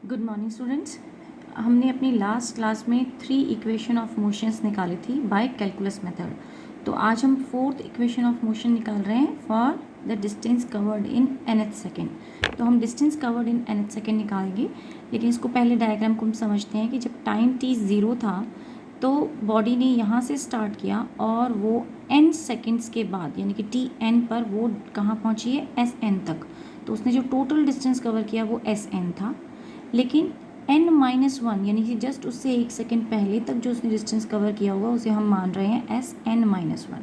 Good morning students. हमने अपनी last class में 3 इक्वेशन ऑफ मोशंस निकाली थी बाय कैलकुलस मेथड। तो आज हम 4th इक्वेशन ऑफ मोशन निकाल रहे हैं for the distance covered in nth second. तो हम distance covered in nth second निकालेंगे, लेकिन इसको पहले डायग्राम को हम समझते हैं कि जब टाइम t 0 था तो बॉडी ने यहाँ से स्टार्ट किया और वो n सेकेंड्स के बाद यानी कि टी एन पर वो कहाँ पहुँची है, एस एन तक। तो उसने जो टोटल डिस्टेंस कवर किया वो एस एन था, लेकिन n-1 यानी कि जस्ट उससे 1 सेकेंड पहले तक जो उसने डिस्टेंस कवर किया हुआ उसे हम मान रहे हैं Sn-1।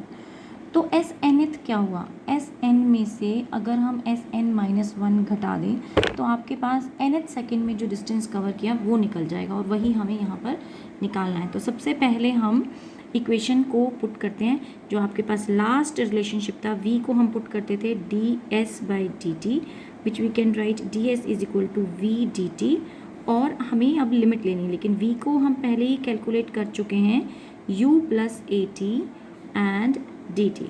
तो Snth क्या हुआ, Sn में से अगर हम Sn-1 घटा दें तो आपके पास nth सेकेंड में जो डिस्टेंस कवर किया वो निकल जाएगा और वही हमें यहाँ पर निकालना है। तो सबसे पहले हम इक्वेशन को पुट करते हैं। जो आपके पास लास्ट रिलेशनशिप था v को हम पुट करते थे ds/dt, which we can write ds is equal to v dt। और हमें अब लिमिट लेनी है, लेकिन v को हम पहले ही कैलकुलेट कर चुके हैं u + at एंड dt।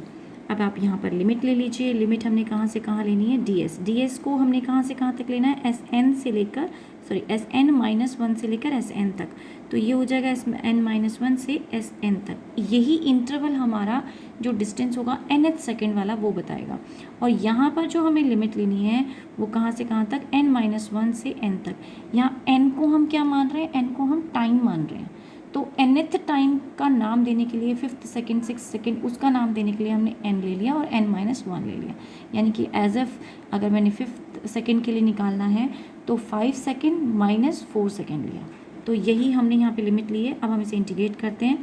अब आप यहाँ पर लिमिट ले लीजिए। लिमिट हमने कहाँ से कहाँ लेनी है, ds को हमने कहाँ से कहाँ तक लेना है, Sn से लेकर Sn-1 से लेकर Sn तक। तो ये हो जाएगा Sn-1 से Sn तक। यही इंटरवल हमारा जो डिस्टेंस होगा nth सेकेंड वाला वो बताएगा। और यहाँ पर जो हमें लिमिट लेनी है वो कहाँ से कहाँ तक, n-1 से n तक। यहाँ n को हम क्या मान रहे हैं, n को हम टाइम मान रहे हैं। तो nth टाइम का नाम देने के लिए 5th सेकेंड 6th सेकेंड उसका नाम देने के लिए हमने n ले लिया और n-1 ले लिया। यानी कि एज एफ अगर मैंने 5th सेकेंड के लिए निकालना है तो 5 सेकेंड - 4 सेकेंड लिया। तो यही हमने यहाँ पे लिमिट ली है। अब हम इसे इंटीग्रेट करते हैं।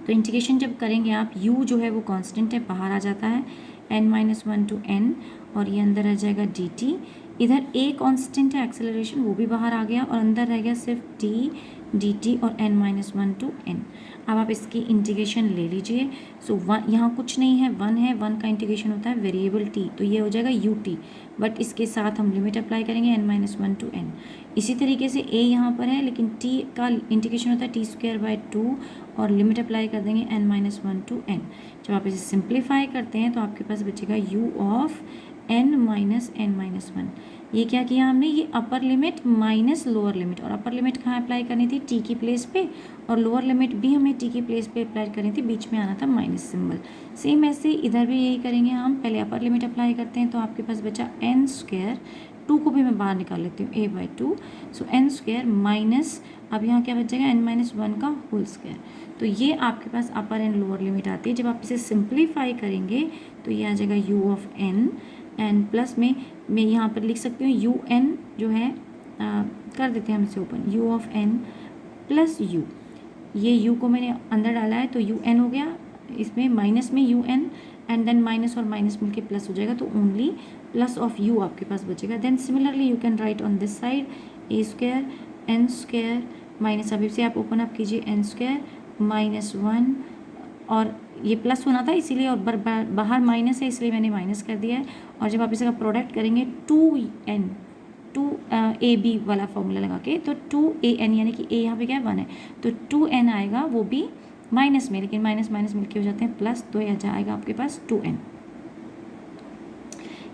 तो इंटीग्रेशन जब करेंगे आप, u जो है वो कांस्टेंट है, बाहर आ जाता है n-1 to n और ये अंदर आ जाएगा dt। इधर a कांस्टेंट है, एक्सेलरेशन, वो भी बाहर आ गया और अंदर रह गया सिर्फ t dt और n-1 to n। अब आप इसकी इंटीग्रेशन ले लीजिए। सो यहाँ कुछ नहीं है, 1 है, 1 का इंटीग्रेशन होता है वेरिएबल t, तो ये हो जाएगा ut। बट इसके साथ हम लिमिट अप्लाई करेंगे n-1 to n। इसी तरीके से a यहाँ पर है, लेकिन t का इंटीग्रेशन होता है t²/2 और लिमिट अप्लाई कर देंगे n-1 to n। जब आप इसे सिंप्लीफाई करते हैं तो आपके पास बचेगा u ऑफ n-1। ये क्या किया हमने, ये upper limit minus lower limit, और अपर लिमिट कहाँ अप्लाई करनी थी, t की प्लेस पे, और लोअर लिमिट भी हमें t की प्लेस पे अप्लाई करनी थी, बीच में आना था माइनस सिंबल। सेम ऐसे इधर भी यही करेंगे हम। पहले अपर लिमिट अप्लाई करते हैं तो आपके पास बचा n², 2 को भी मैं बाहर निकाल लेती हूँ, a/2। सो n² माइनस, अब यहाँ क्या बचेगा, n-1 का होल स्क्वायर। तो ये आपके पास अपर एंड लोअर लिमिट आती है। जब आप इसे सिंप्लीफाई करेंगे तो ये आ जाएगा u of n and plus में मैं यहाँ पर लिख सकती हूँ u n जो है कर देते हैं हम इसे open, u of n plus u। ये u को मैंने अंदर डाला है तो u n हो गया, इसमें माइनस में u n and then minus और माइनस मिलके प्लस हो जाएगा, तो ओनली प्लस ऑफ u आपके पास बचेगा। Then similarly you can write on this side a² n² minus, अभी से आप ओपन अप कीजिए, n² -1 और ये प्लस होना था इसीलिए, और बाहर माइनस है इसलिए मैंने माइनस कर दिया है। और जब आप इसका प्रोडक्ट करेंगे 2n 2ab वाला फॉर्मूला लगा के, तो 2an यानी कि a यहाँ पे क्या है, 1 है, तो 2n आएगा, वो भी माइनस में, लेकिन माइनस माइनस मिलके हो जाते हैं प्लस, तो यह जाएगा आपके पास 2n।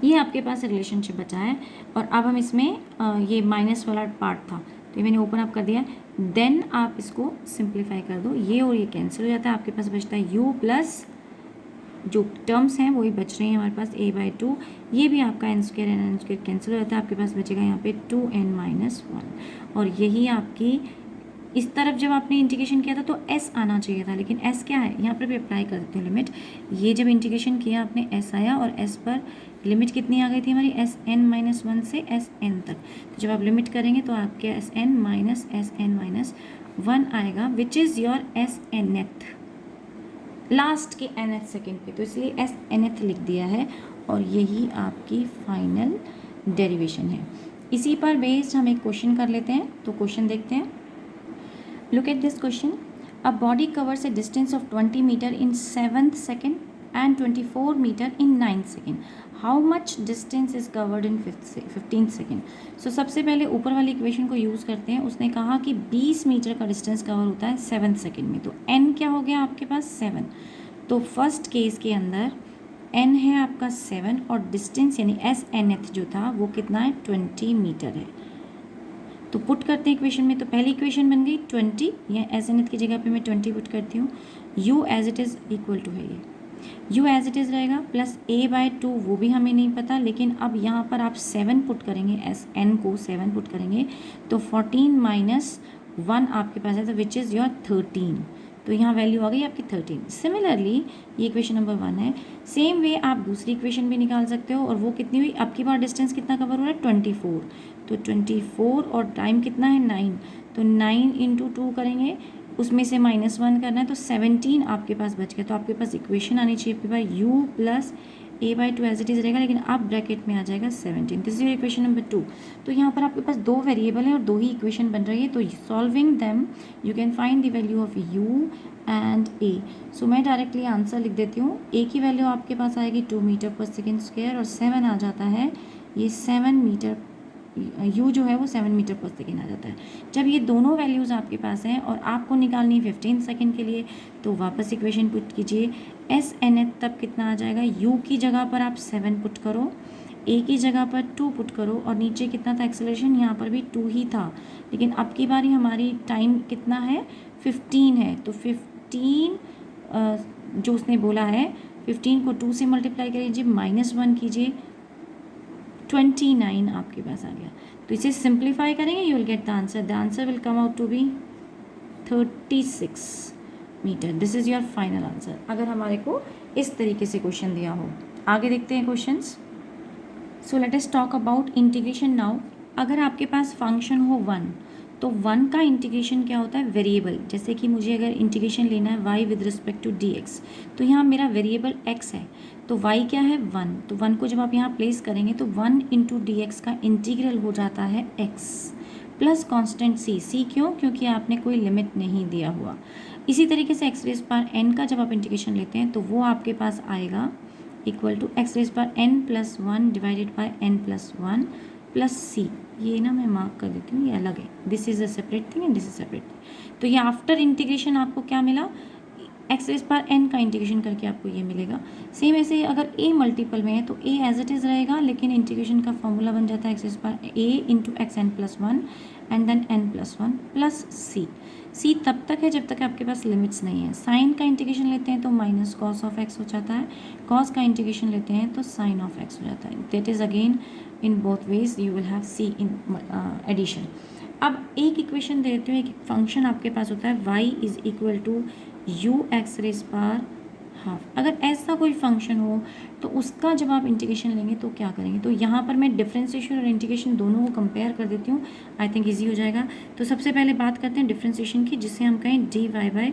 ये आपके पास रिलेशनशिप बचा है। और अब हम इसमें ये माइनस वाला पार्ट था तो ये मैंने ओपन अप कर दिया। देन आप इसको सिंप्लीफाई कर दो, ये और ये कैंसिल हो जाता है, आपके पास बचता है u प्लस जो टर्म्स हैं वही बच रही हैं हमारे पास a/2। ये भी आपका n² कैंसिल हो जाता है, आपके पास बचेगा यहाँ पे 2n-1। और यही आपकी, इस तरफ जब आपने इंटीग्रेशन किया था तो s आना चाहिए था, लेकिन s क्या है, यहाँ पर भी अप्लाई कर देते हैं लिमिट। ये जब इंटीग्रेशन किया आपने s आया और s पर लिमिट कितनी आ गई थी हमारी, Sn-1 से Sn तक। तो जब आप लिमिट करेंगे तो आपके Sn-1 आएगा, विच इज़ योर Snth, लास्ट के nth सेकेंड पे, तो इसलिए Snth लिख दिया है और यही आपकी फाइनल डेरिवेशन है। इसी पर बेस्ड हम एक क्वेश्चन कर लेते हैं। तो क्वेश्चन देखते हैं। Look at this question. A body covers a distance of 20 meter in 7th second and 24 meter in 9th second. How much distance is covered in 15th second? So सबसे पहले ऊपर वाली इक्वेशन को यूज़ करते हैं। उसने कहा कि 20 मीटर का डिस्टेंस कवर होता है 7th सेकेंड में, तो n क्या हो गया आपके पास, 7। तो फर्स्ट केस के अंदर n है आपका 7 और डिस्टेंस यानी Snth जो था वो कितना है, 20 मीटर है। तो पुट करते हैं इक्वेशन में, तो पहली इक्वेशन बन गई 20, या एस एन एथ की जगह पे मैं 20 पुट करती हूँ। u as it is equal to है ये, u एज इट इज़ रहेगा प्लस a/2, वो भी हमें नहीं पता, लेकिन अब यहाँ पर आप 7 पुट करेंगे, एस एन को 7 पुट करेंगे तो 14 माइनस 1 आपके पास है, तो विच इज़ योर 13। तो यहाँ वैल्यू आ गई आपकी 13। सिमिलरली ये इक्वेशन नंबर 1 है। सेम वे आप दूसरी इक्वेशन भी निकाल सकते हो, और वो कितनी हुई आपकी बार, डिस्टेंस कितना कवर हो रहा है 24, तो 24 और टाइम कितना है 9, तो 9 इंटू 2 करेंगे, उसमें से -1 करना है, तो 17 आपके पास बच गया। तो आपके पास इक्वेशन आनी चाहिए आपके पास u plus a/2 as it is रहेगा, लेकिन अब ब्रैकेट में आ जाएगा 17। This is equation number 2। तो यहाँ पर आपके पास 2 वेरिएबल हैं और 2 ही इक्वेशन बन रही है, तो solving them you can find the value of u and a। सो मैं डायरेक्टली आंसर लिख देती हूँ। a की वैल्यू आपके पास आएगी 2 मीटर पर सेकेंड स्क्वायर, और 7 आ जाता है ये 7 मीटर, u जो है वो 7 मीटर पर सेकेंड आ जाता है। जब ये दोनों वैल्यूज़ आपके पास हैं और आपको निकालनी है 15 सेकेंड के लिए, तो वापस इक्वेशन पुट कीजिए। एस एन एच तब कितना आ जाएगा, u की जगह पर आप 7 पुट करो, a की जगह पर 2 पुट करो, और नीचे कितना था एक्सेलरेशन, यहाँ पर भी 2 ही था, लेकिन अब की बारी हमारी टाइम कितना है 15 है, तो 15 जो उसने बोला है 15 को 2 से मल्टीप्लाई करीजिए, -1 कीजिए, 29 आपके पास आ गया। तो इसे सिंप्लीफाई करेंगे, you will get the answer. The answer will come out to be 36 metre. This is your final answer, अगर हमारे को इस तरीके से क्वेश्चन दिया हो। आगे देखते हैं questions. So let us talk about integration now. अगर आपके पास फंक्शन हो 1, तो 1 का इंटीग्रेशन क्या होता है, वेरिएबल। जैसे कि मुझे अगर इंटीग्रेशन लेना है y with respect to dx, तो यहाँ मेरा वेरिएबल x है, तो y क्या है 1, तो 1 को जब आप यहाँ प्लेस करेंगे तो 1 इंटू डी एक्स का इंटीग्रल हो जाता है x प्लस कॉन्स्टेंट c क्यों, क्योंकि आपने कोई लिमिट नहीं दिया हुआ। इसी तरीके से x रेज़ पावर n का जब आप इंटीग्रेशन लेते हैं तो वो आपके पास आएगा equal to x raise power n plus 1 divided by n plus 1 plus c। ये ना मैं मार्क कर देती हूँ, ये अलग है, this is a separate thing and this is separate thing. तो ये आफ्टर इंटीग्रेशन आपको क्या मिला, एक्स रेज़ पावर n का इंटीग्रेशन करके आपको ये मिलेगा। सेम ऐसे अगर a मल्टीपल में है तो a एज इट इज़ रहेगा, लेकिन इंटीग्रेशन का फॉर्मूला बन जाता है x raise power a into x n plus 1 and then n plus 1 plus c तब तक है जब तक आपके पास लिमिट्स नहीं है। साइन का इंटीग्रेशन लेते हैं तो माइनस कॉस ऑफ एक्स हो जाता है, कॉस का इंटीग्रेशन लेते हैं तो साइन ऑफ एक्स हो जाता है। That is again in both ways you will have c in addition. अब एक इक्वेशन दे देती हूँ, एक फंक्शन आपके पास होता है y is equal to u x raise power half. अगर ऐसा कोई फंक्शन हो तो उसका जब आप इंटीग्रेशन लेंगे तो क्या करेंगे, तो यहाँ पर मैं डिफरेंशिएशन और इंटीग्रेशन दोनों को कंपेयर कर देती हूँ, आई थिंक ईजी हो जाएगा। तो सबसे पहले बात करते हैं डिफरेंशिएशन की, जिससे हम कहें d Y by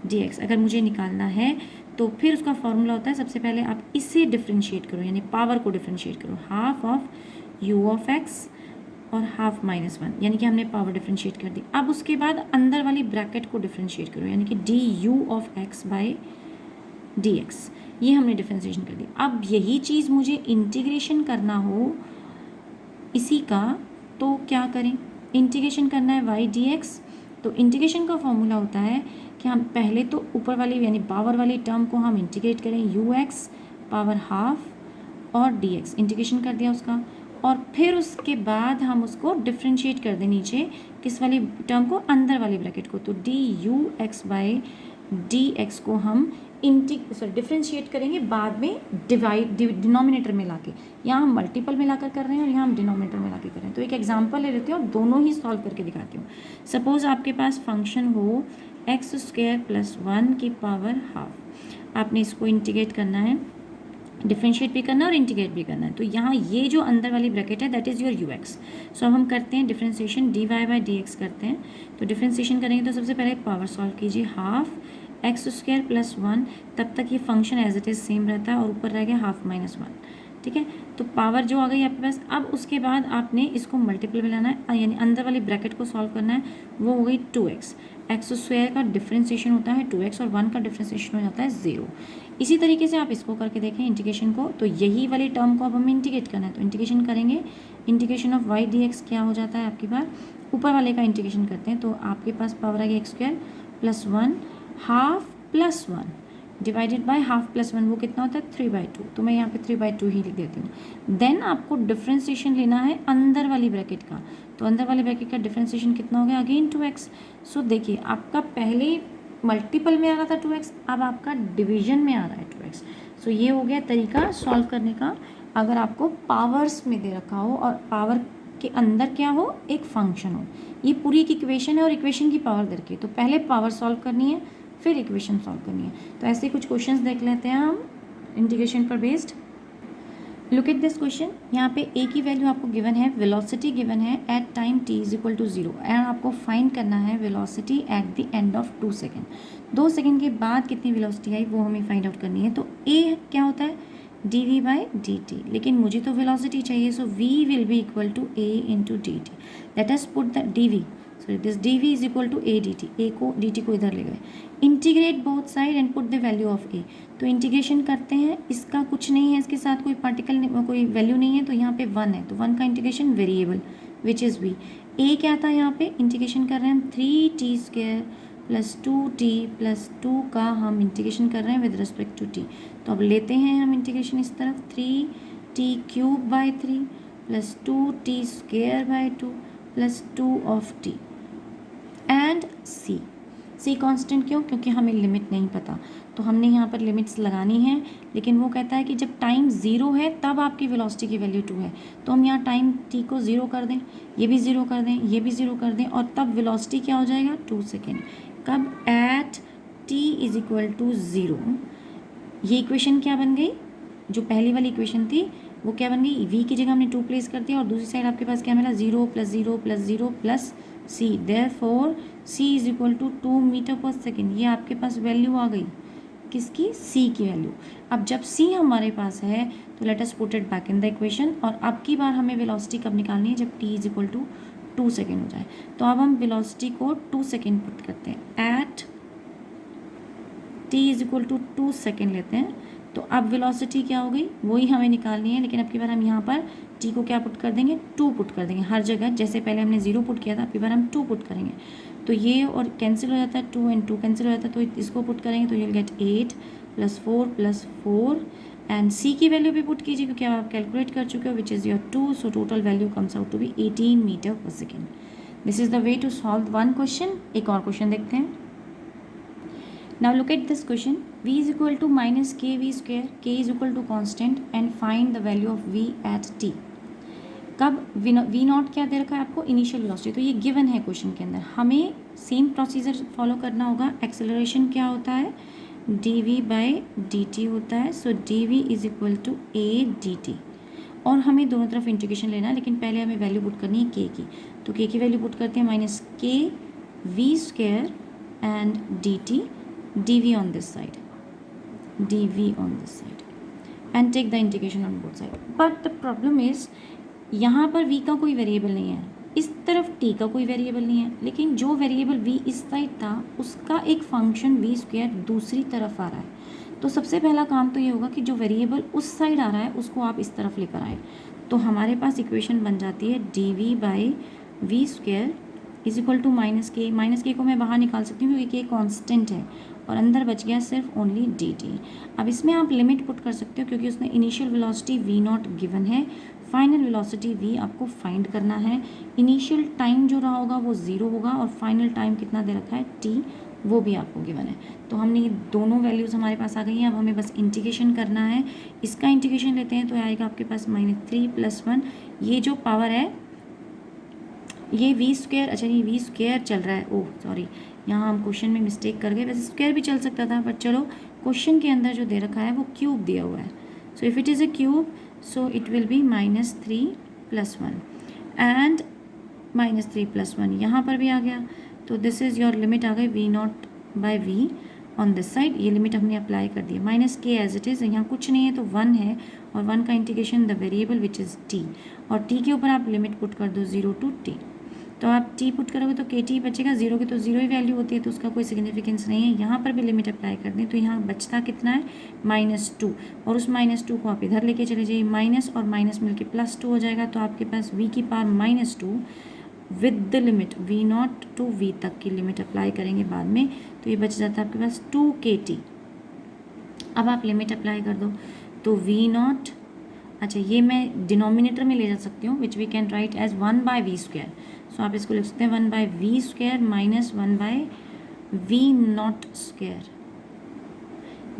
D x अगर मुझे निकालना है, तो फिर उसका फॉर्मूला होता है सबसे पहले आप इसे डिफरेंशिएट करो, यानी पावर को डिफरेंशिएट करो, half of you of x और हाफ -1, यानी कि हमने पावर डिफरेंशिएट कर दी। अब उसके बाद अंदर वाली ब्रैकेट को डिफरेंशिएट करो, यानी कि D you of x by D x, ये हमने डिफरेंशिएशन कर दी। अब यही चीज़ मुझे इंटीग्रेशन करना हो इसी का, तो क्या करें, इंटीग्रेशन करना है वाई डी एक्स, तो इंटीग्रेशन का फॉर्मूला होता है कि हम पहले तो ऊपर वाली यानी पावर वाली टर्म को हम इंटीग्रेट करें, यू एक्स पावर हाफ और डी एक्स इंटीग्रेशन कर दिया उसका, और फिर उसके बाद हम उसको डिफरेंशिएट कर दें नीचे किस वाली टर्म को, अंदर वाली ब्रैकेट को, तो D you x by D x को हम डिफरेंशिएट करेंगे बाद में डिनोमिनेटर में लाके। यहाँ हम मल्टीपल में लाकर कर रहे हैं और यहाँ हम डिनोमिनेटर में लाके कर रहे हैं। तो एक एग्जांपल ले लेते हैं और दोनों ही सॉल्व करके दिखाती हूँ। सपोज आपके पास फंक्शन हो एक्स स्क्वायर प्लस 1 की पावर हाफ, आपने इसको इंटीग्रेट करना है, डिफरेंशिएट भी करना है और इंटीग्रेट भी करना है। तो यहाँ ये जो अंदर वाली ब्रैकेट है that is your U X. So हम करते हैं differentiation, D Y by D X करते हैं। तो डिफरेंशिएशन करेंगे तो सबसे पहले पावर सॉल्व कीजिए, हाफ एक्स स्क्वायर प्लस 1, तब तक ये function as it is same रहता है और ऊपर रह गया हाफ -1, ठीक है। तो पावर जो आ गई आपके पास, अब उसके बाद आपने इसको मल्टीपल में लाना है, यानी अंदर वाली ब्रैकेट को सॉल्व करना है, वो हो गई 2x। एक्स स्क्वायर का डिफरेंशिएशन होता है 2x और 1 का डिफरेंशिएशन हो जाता है 0। इसी तरीके से आप इसको करके देखें इंटीग्रेशन को, तो यही वाली टर्म को अब हमें इंटीग्रेट करना है, तो इंटीग्रेशन करेंगे, integration of y d x क्या हो जाता है आपकी बार, ऊपर वाले का इंटीग्रेशन करते हैं तो आपके पास पावर आ गई x square plus 1 half plus 1 divided by half plus one, वो कितना होता है 3/2, तो मैं यहाँ पे 3/2 ही लिख देती हूँ। देन आपको डिफ्रेंसिएशन लेना है अंदर वाली ब्रैकेट का, तो अंदर वाली ब्रैकेट का डिफ्रेंसिएशन कितना हो गया, अगेन 2x। सो देखिए आपका पहले मल्टीपल में आ रहा था 2x, अब आपका डिवीजन में आ रहा है 2x। सो ये हो गया तरीका सॉल्व करने का, अगर आपको पावर्स में दे रखा हो और पावर के अंदर क्या हो, एक फंक्शन हो। ये पूरी एक इक्वेशन है और इक्वेशन की पावर दे रखी है, तो पहले पावर सॉल्व करनी है फिर इक्वेशन सॉल्व करनी है। तो ऐसे कुछ क्वेश्चंस देख लेते हैं हम इंटीग्रेशन पर based. Look at this question, यहाँ पे ए की वैल्यू आपको गिवन है, वेलोसिटी गिवन है at time t is equal to 0 and आपको फाइंड करना है velocity at the end of 2 second. 2 second के बाद कितनी वेलोसिटी आई वो हमें फाइंड आउट करनी है। तो ए क्या होता है, dv/dt, लेकिन मुझे तो वेलोसिटी चाहिए, so v will be equal to a into d t. Let us put the dv, so this dv is equal to a dt, a को dt को इधर ले गए, integrate both side and put the value of a। तो integration करते हैं, इसका कुछ नहीं है, इसके साथ कोई पार्टिकल कोई वैल्यू नहीं है, तो यहाँ पे 1 है, तो 1 का integration variable which is v। a क्या था, यहाँ पे इंटीग्रेशन कर रहे हैं हम 3t² प्लस 2t प्लस 2 का हम इंटीग्रेशन कर रहे हैं विद रिस्पेक्ट टू t। तो अब लेते हैं हम इंटीग्रेशन इस तरफ, 3t³/3 plus 2t² plus 2 of t and c constant. क्यों, क्योंकि हमें लिमिट नहीं पता, तो हमने यहाँ पर लिमिट्स लगानी है, लेकिन वो कहता है कि जब टाइम 0 है तब आपकी वेलोसिटी की वैल्यू 2 है, तो हम यहाँ टाइम t को 0 कर दें, ये भी 0 कर दें, ये भी 0 कर दें, और तब वेलोसिटी क्या हो जाएगा 2 सेकेंड। कब, at t is equal to 0। ये इक्वेशन क्या बन गई, जो पहली वाली इक्वेशन थी वो क्या बन गई, v की जगह हमने 2 प्लेस कर दिया, और दूसरी साइड आपके पास क्या मिला, 0 + 0 + 0 plus c, therefore c is equal to 2 metre पर सेकेंड। ये आपके पास वैल्यू आ गई किसकी, c की वैल्यू। अब जब c हमारे पास है तो late us put it back in the equation, और अब की बार हमें वेलोसिटी कब निकालनी है, जब t is equal to 2 second हो जाए। तो अब हम वेलोसिटी को 2 सेकेंड पुट करते हैं, at t is equal to 2 second लेते हैं। तो अब वेलोसिटी क्या हो गई, वही हमें निकालनी है, लेकिन अब की बार हम यहाँ पर t को क्या पुट कर देंगे, 2 पुट कर देंगे हर जगह, जैसे पहले हमने 0 पुट किया था, अब की बार हम 2 पुट करेंगे। तो ये और कैंसिल हो जाता है, 2 and 2 कैंसिल हो जाता है, तो इसको पुट करेंगे तो you will get 8 + 4 + 4 and c की वैल्यू भी पुट कीजिए, क्योंकि आप कैलकुलेट कर चुके हो, which is your 2, so total value comes out to be 18 meter पर second. This is the way to solve one question. एक और क्वेश्चन देखते हैं। Now look at this question, v is equal to minus kv square, k is equal to constant and find the value of v at t। कब v not क्या दे रखा है आपको, initial velocity, तो ये गिवन है क्वेश्चन के अंदर, हमें सेम प्रोसीजर फॉलो करना होगा। एक्सेलरेशन क्या होता है, dv/dt होता है, so dv is equal to a dt, और हमें दोनों तरफ इंटीग्रेशन लेना है, लेकिन पहले हमें वैल्यू पुट करनी है k की, तो k की वैल्यू पुट करते हैं -kv² and dt dv on this side and take the integration on both side, but the problem is यहाँ पर v का कोई वेरिएबल नहीं है, इस तरफ t का कोई वेरिएबल नहीं है, लेकिन जो वेरिएबल v इस साइड था उसका एक फंक्शन v² दूसरी तरफ आ रहा है। तो सबसे पहला काम तो ये होगा कि जो वेरिएबल उस साइड आ रहा है उसको आप इस तरफ लेकर आए, तो हमारे पास इक्वेशन बन जाती है dv/v² is equal to -k को मैं बाहर निकाल सकती हूँ क्योंकि k कॉन्स्टेंट है, और अंदर बच गया सिर्फ ओनली dt। अब इसमें आप लिमिट पुट कर सकते हो, क्योंकि उसने initial velocity v not given है, फाइनल वेलोसिटी v आपको फाइंड करना है। इनिशियल टाइम जो रहा होगा वो 0 होगा, और फाइनल टाइम कितना दे रखा है t, वो भी आपको गिवन है। तो हमने ये दोनों वैल्यूज़ हमारे पास आ गई हैं, अब हमें बस इंटीग्रेशन करना है। इसका इंटीग्रेशन लेते हैं तो आएगा आपके पास -3 + 1, ये जो पावर है ये v², अच्छा ये v² चल रहा है, ओह सॉरी, यहाँ हम क्वेश्चन में मिस्टेक कर गए, वैसे स्क्वायर भी चल सकता था, बट चलो क्वेश्चन के अंदर जो दे रखा है वो क्यूब दिया हुआ है, so if it is a cube so it will be -3 + 1 and -3 + 1 यहाँ पर भी आ गया, तो दिस इज़ योर लिमिट आ गई v0/v ऑन दिस साइड, ये लिमिट हमने अप्लाई कर दी। -k एज इट इज़, यहाँ कुछ नहीं है तो 1 है, और 1 का integration the variable which is t, और t के ऊपर आप लिमिट पुट कर दो 0 to t, तो आप t पुट करोगे तो kt बचेगा, 0 की तो 0 ही वैल्यू होती है, तो उसका कोई सिग्निफिकेंस नहीं है। यहाँ पर भी लिमिट अप्लाई कर दें तो यहाँ बचता कितना है -2, और उस -2 को आप इधर लेके चले जाइए, माइनस और माइनस मिलके +2 हो जाएगा, तो आपके पास v की power -2 with the limit v0 to v तक की लिमिट अप्लाई करेंगे बाद में, तो ये बच जाता है आपके पास 2kt। अब आप लिमिट अप्लाई कर दो, तो वी नॉट, अच्छा ये मैं डिनोमिनेटर में ले जा सकती हूँ, which we can write as 1/v²। So आप इसको लिख सकते हैं 1/v² माइनस 1/v0²।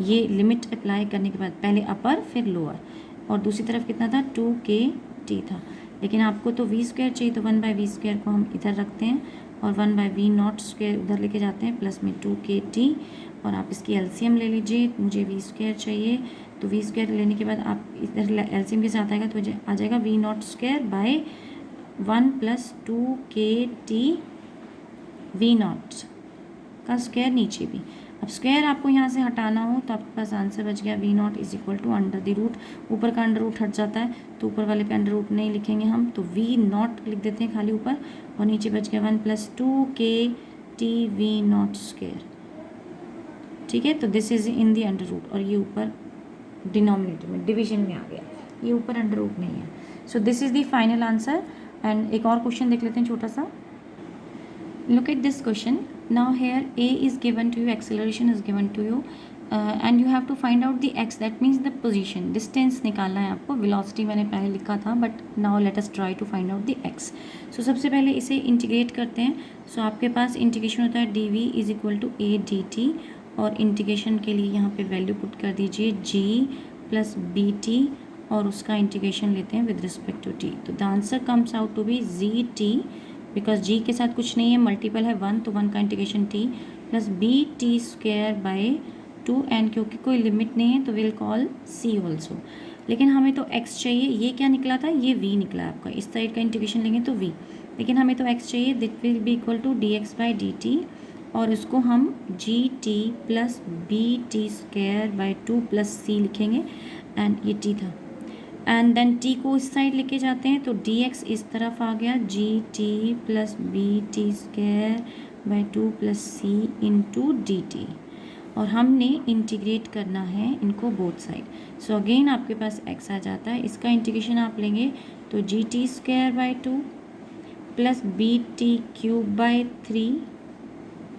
ये लिमिट अप्लाई करने के बाद पहले अपर फिर लोअर, और दूसरी तरफ कितना था 2kt था, लेकिन आपको तो v² चाहिए, तो 1/v² को हम इधर रखते हैं और 1/v0² उधर लेके जाते हैं, प्लस में 2kt, और आप इसकी एलसीएम ले लीजिए। मुझे v² चाहिए, तो v² लेने के बाद आप इधर एलसीएम के साथ आएगा तो आ जाएगा v0² / 1 + 2kt v0 का स्क्वायर नीचे भी। अब स्क्वायर आपको यहाँ से हटाना हो तो आपके पास आंसर बच गया v0 = √, ऊपर का √ हट जाता है तो ऊपर वाले पे √ नहीं लिखेंगे हम, तो v0 लिख देते हैं खाली ऊपर, और नीचे बच गया 1 + 2kt v0²। ठीक है, तो दिस इज इन दी √ और ये ऊपर डिनोमिनेटर में डिवीजन में आ गया, ये ऊपर √ नहीं है। So this is the final answer. And एक और क्वेश्चन देख लेते हैं छोटा सा। Look at this question. Now here a is given to you, acceleration is given to you, and you have to find out the x, that means the position, distance निकालना है आपको। velocity मैंने पहले लिखा था, but now let us try to find out the x. So सबसे पहले इसे इंटीग्रेट करते हैं। So आपके पास इंटीग्रेशन होता है dv = a dt, और इंटीग्रेशन के लिए यहाँ पे वैल्यू पुट कर दीजिए g + bt, और उसका इंटीग्रेशन लेते हैं विद रिस्पेक्ट टू t। तो the answer comes out to be gt, because G के साथ कुछ नहीं है, मल्टीपल है 1, तो 1 का इंटीग्रेशन t + bt²/2, एंड क्योंकि कोई लिमिट नहीं है तो विल कॉल c ऑल्सो। लेकिन हमें तो x चाहिए, ये क्या निकला था, ये v निकला है आपका, इस साइड का इंटीग्रेशन लेंगे तो v, लेकिन हमें तो x चाहिए, दैट विल बी = dx/dt, और उसको हम gt + bt²/2 + c लिखेंगे, एंड ये t था, एंड देन t को इस साइड लेके जाते हैं तो dx इस तरफ आ गया, gt + bt²/2 + c × dt, और हमने इंटीग्रेट करना है इनको बोथ साइड। सो अगेन आपके पास x आ जाता है, इसका इंटीग्रेशन आप लेंगे तो gt²/2 + bt³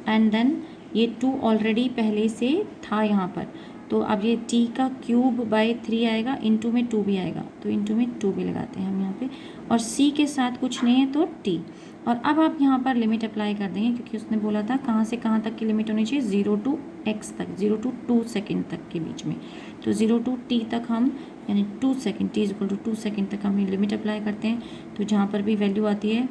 एंड देन ये 2 ऑलरेडी पहले से था यहाँ पर, तो अब ये t का ³/3 आएगा, इनटू में 2 भी आएगा, तो इनटू में 2 भी लगाते हैं हम यहाँ पे, और c के साथ कुछ नहीं है तो t। और अब आप यहाँ पर लिमिट अप्लाई कर देंगे, क्योंकि उसने बोला था कहाँ से कहाँ तक की लिमिट होनी चाहिए, 0 to x तक, 0 to 2 सेकेंड तक के बीच में, तो 0 to t तक हम, यानी 2 सेकेंड, t = 2 सेकेंड तक हम लिमिट अप्लाई करते हैं। तो जहाँ पर भी वैल्यू आती है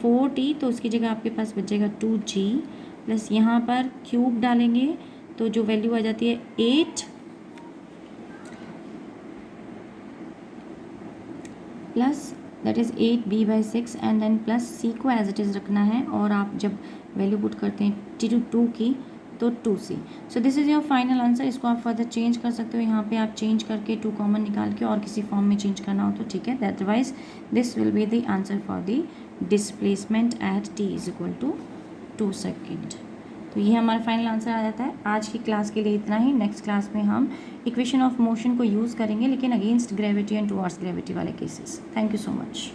4t, तो उसकी जगह आपके पास बचेगा 2g, प्लस यहाँ पर क्यूब डालेंगे तो जो वैल्यू आ जाती है 8 plus that is 8b/6, and then plus c को एज इट इज़ रखना है, और आप जब वैल्यू पुट करते हैं t2 की तो 2c। So this is your final answer. इसको आप फर्दर चेंज कर सकते हो, यहाँ पे आप चेंज करके 2 कॉमन निकाल के और किसी फॉर्म में चेंज करना हो तो ठीक है, otherwise this will be the answer for the displacement eight t = 2 second. तो ये हमारा फाइनल आंसर आ जाता है। आज की क्लास के लिए इतना ही। नेक्स्ट क्लास में हम इक्वेशन ऑफ मोशन को यूज़ करेंगे, लेकिन against gravity and towards gravity वाले cases. Thank you so much.